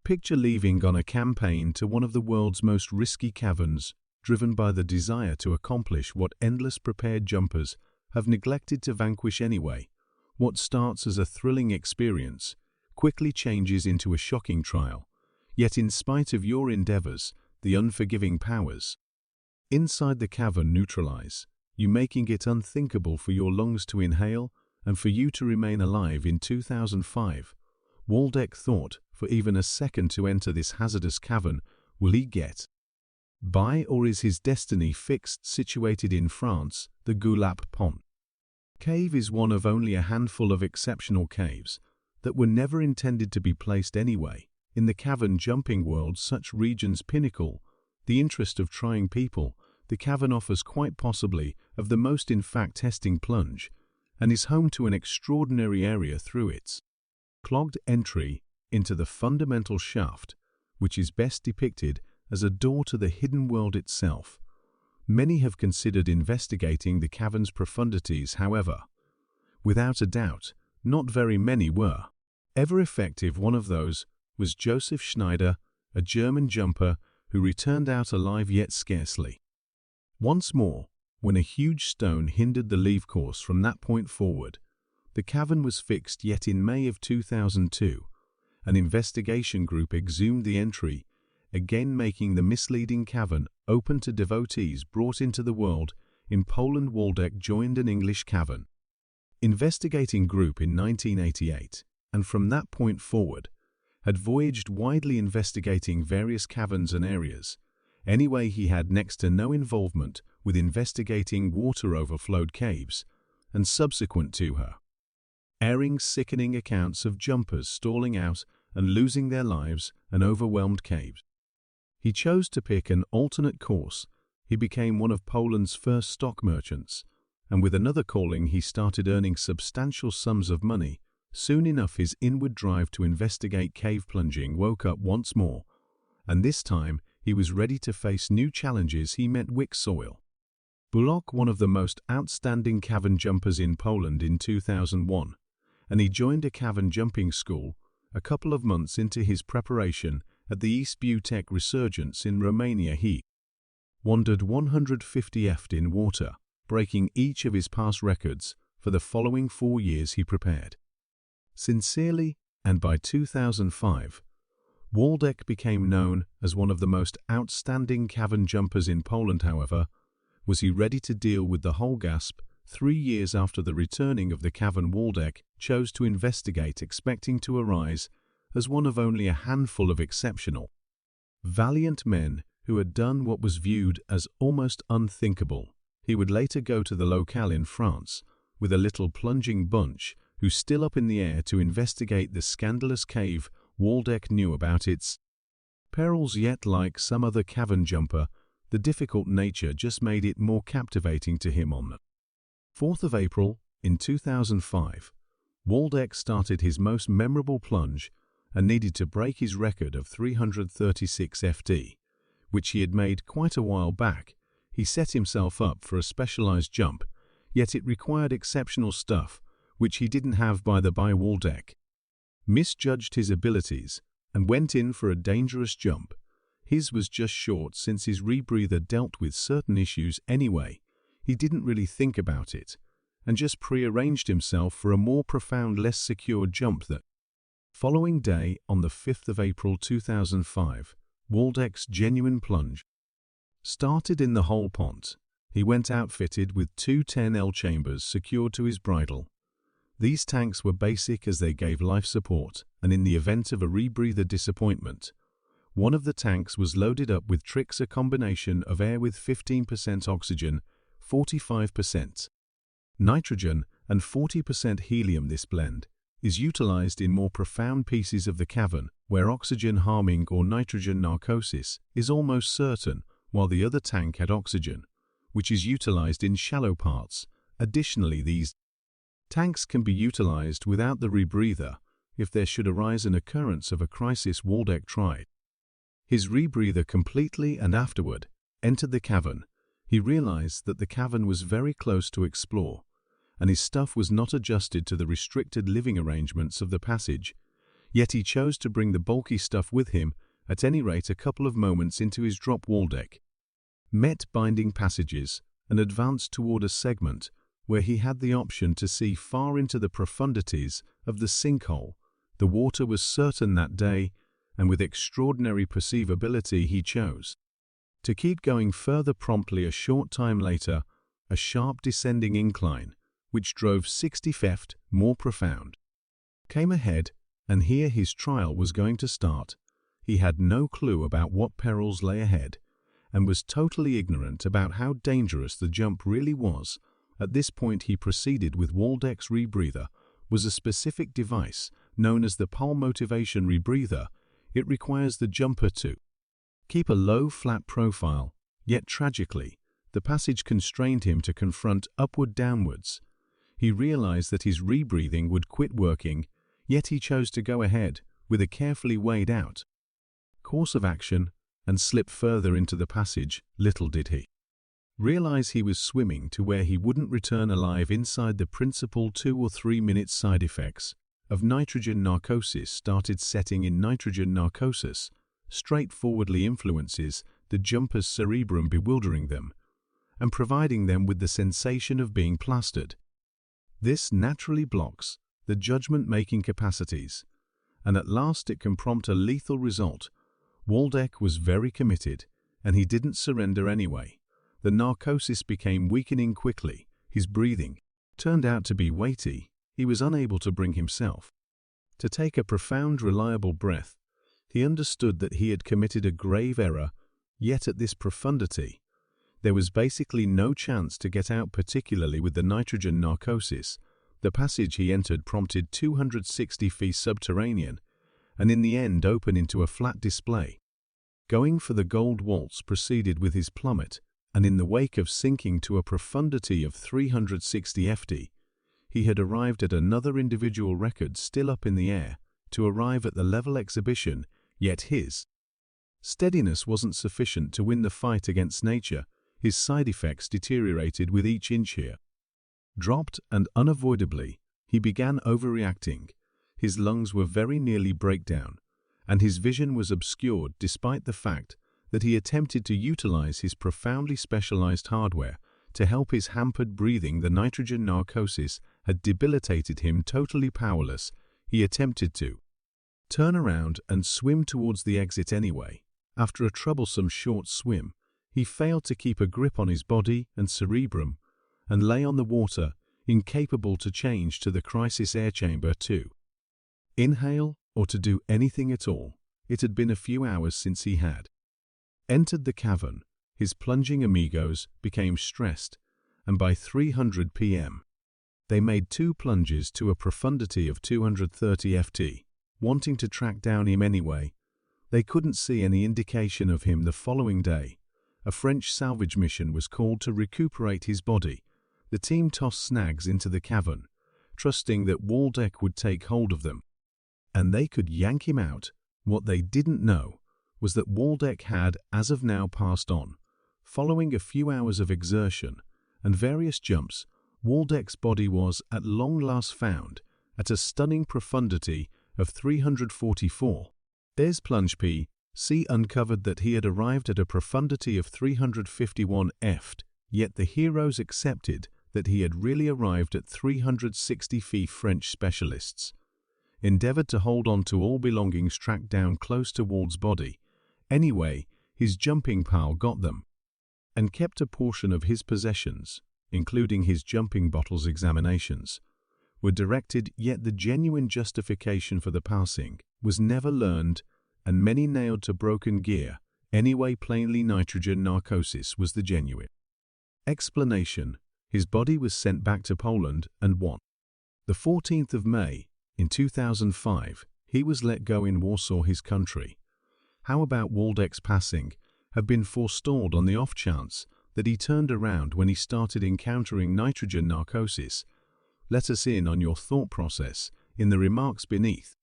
Picture leaving on a campaign to one of the world's most risky caverns, driven by the desire to accomplish what endless prepared jumpers have neglected to vanquish anyway. What starts as a thrilling experience quickly changes into a shocking trial, yet in spite of your endeavors, the unforgiving powers inside the cavern neutralize you, making it unthinkable for your lungs to inhale and for you to remain alive. In 2005, Waldeck thought for even a second to enter this hazardous cavern. Will he get by, or is his destiny fixed? Situated in France, the Gulap Pont cave is one of only a handful of exceptional caves that were never intended to be placed anyway. In the cavern jumping world, such regions pinnacle the interest of trying people. The cavern offers quite possibly of the most, in fact, testing plunge, and is home to an extraordinary area through its clogged entry into the fundamental shaft, which is best depicted as a door to the hidden world itself. Many have considered investigating the cavern's profundities, however, without a doubt, not very many were ever effective. One of those was Joseph Schneider, a German jumper who returned out alive, yet scarcely once more. When a huge stone hindered the leave course from that point forward, the cavern was fixed. Yet in May of 2002, an investigation group exhumed the entry, again making the misleading cavern open to devotees brought into the world. In Poland, Waldeck joined an English cavern investigating group in 1988, and from that point forward had voyaged widely investigating various caverns and areas. Anyway, he had next to no involvement with investigating water overflowed caves, and subsequent to her airing sickening accounts of jumpers stalling out and losing their lives in overwhelmed caves, he chose to pick an alternate course. He became one of Poland's first stock merchants, and with another calling he started earning substantial sums of money. Soon enough, his inward drive to investigate cave plunging woke up once more, and this time he was ready to face new challenges. He met Wiksoil Bullock, one of the most outstanding cavern jumpers in Poland, in 2001, and he joined a cavern jumping school a couple of months into his preparation at the East Butec resurgence in Romania. He wandered 150 ft in water, breaking each of his past records. For the following 4 years he prepared sincerely, and by 2005, Waldeck became known as one of the most outstanding cavern jumpers in Poland. However, was he ready to deal with the whole gasp? 3 years after the returning of the cavern, Waldeck chose to investigate, expecting to arise as one of only a handful of exceptional, valiant men who had done what was viewed as almost unthinkable. He would later go to the locale in France with a little plunging bunch who still up in the air to investigate the scandalous cave. Waldeck knew about its perils, yet like some other cavern jumper, the difficult nature just made it more captivating to him. On the 4th of April in 2005, Waldeck started his most memorable plunge and needed to break his record of 336 ft, which he had made quite a while back. He set himself up for a specialized jump, yet it required exceptional stuff, which he didn't have. By the by, Waldeck misjudged his abilities and went in for a dangerous jump. His was just short, since his rebreather dealt with certain issues anyway. He didn't really think about it and just pre-arranged himself for a more profound, less secure jump. That following day, on the 5th of April 2005, Waldeck's genuine plunge started in the whole pont. He went outfitted with 2 10L chambers secured to his bridle. These tanks were basic as they gave life support, and in the event of a rebreather disappointment, one of the tanks was loaded up with tricks, a combination of air with 15% oxygen, 45% nitrogen, and 40% helium. This blend is utilized in more profound pieces of the cavern, where oxygen harming or nitrogen narcosis is almost certain, while the other tank had oxygen, which is utilized in shallow parts. Additionally, these tanks can be utilized without the rebreather if there should arise an occurrence of a crisis. Waldeck tried his rebreather completely and afterward entered the cavern. He realized that the cavern was very close to explore, and his stuff was not adjusted to the restricted living arrangements of the passage. Yet he chose to bring the bulky stuff with him, at any rate a couple of moments into his drop wall deck. Met binding passages and advanced toward a segment where he had the option to see far into the profundities of the sinkhole. The water was certain that day, and with extraordinary perceivability he chose to keep going further. Promptly a short time later, a sharp descending incline, which drove 60 feet more profound, came ahead, and here his trial was going to start. He had no clue about what perils lay ahead, and was totally ignorant about how dangerous the jump really was. At this point he proceeded with Waldeck's rebreather, was a specific device known as the pole motivation rebreather. It requires the jumper to keep a low, flat profile, yet tragically, the passage constrained him to confront upward-downwards. He realized that his rebreathing would quit working, yet he chose to go ahead with a carefully weighed out course of action and slip further into the passage. Little did he realize he was swimming to where he wouldn't return alive. Inside, the principal 2 or 3 minute side effects of nitrogen narcosis started setting in. Nitrogen narcosis straightforwardly influences the jumper's cerebrum, bewildering them and providing them with the sensation of being plastered. This naturally blocks the judgment-making capacities, and at last it can prompt a lethal result. Waldeck was very committed, and he didn't surrender anyway. The narcosis became weakening quickly. His breathing turned out to be weighty. He was unable to bring himself to take a profound, reliable breath. He understood that he had committed a grave error, yet at this profundity, there was basically no chance to get out, particularly with the nitrogen narcosis. The passage he entered prompted 260 feet subterranean, and in the end open into a flat display. Going for the gold waltz proceeded with his plummet, and in the wake of sinking to a profundity of 360 ft, he had arrived at another individual record, still up in the air, to arrive at the level exhibition. Yet his steadiness wasn't sufficient to win the fight against nature. His side effects deteriorated with each inch here dropped, and unavoidably, he began overreacting. His lungs were very nearly breakdown, and his vision was obscured despite the fact that he attempted to utilize his profoundly specialized hardware to help his hampered breathing. The nitrogen narcosis had debilitated him. Totally powerless, he attempted to turn around and swim towards the exit anyway. After a troublesome short swim, he failed to keep a grip on his body and cerebrum, and lay on the water, incapable to change to the crisis air chamber to inhale or to do anything at all. It had been a few hours since he had entered the cavern. His plunging amigos became stressed, and by 300 p.m., they made 2 plunges to a profundity of 230 ft, wanting to track down him anyway. They couldn't see any indication of him. The following day, a French salvage mission was called to recuperate his body. The team tossed snags into the cavern, trusting that Waldeck would take hold of them, and they could yank him out. What they didn't know was that Waldeck had, as of now, passed on. Following a few hours of exertion and various jumps, Waldeck's body was, at long last, found at a stunning profundity of 344. There's plunge P.C. uncovered that he had arrived at a profundity of 351 ft, yet the heroes accepted that he had really arrived at 360 feet. French specialists endeavored to hold on to all belongings tracked down close to Wald's body. Anyway, his jumping pal got them and kept a portion of his possessions, including his jumping bottles. Examinations were directed, yet the genuine justification for the passing was never learned, and many nailed to broken gear. Anyway, plainly nitrogen narcosis was the genuine explanation. His body was sent back to Poland, and on the 14th of May, in 2005, he was let go in Warsaw, his country. How about Waldeck's passing had been forestalled on the off chance that he turned around when he started encountering nitrogen narcosis? Let us in on your thought process in the remarks beneath.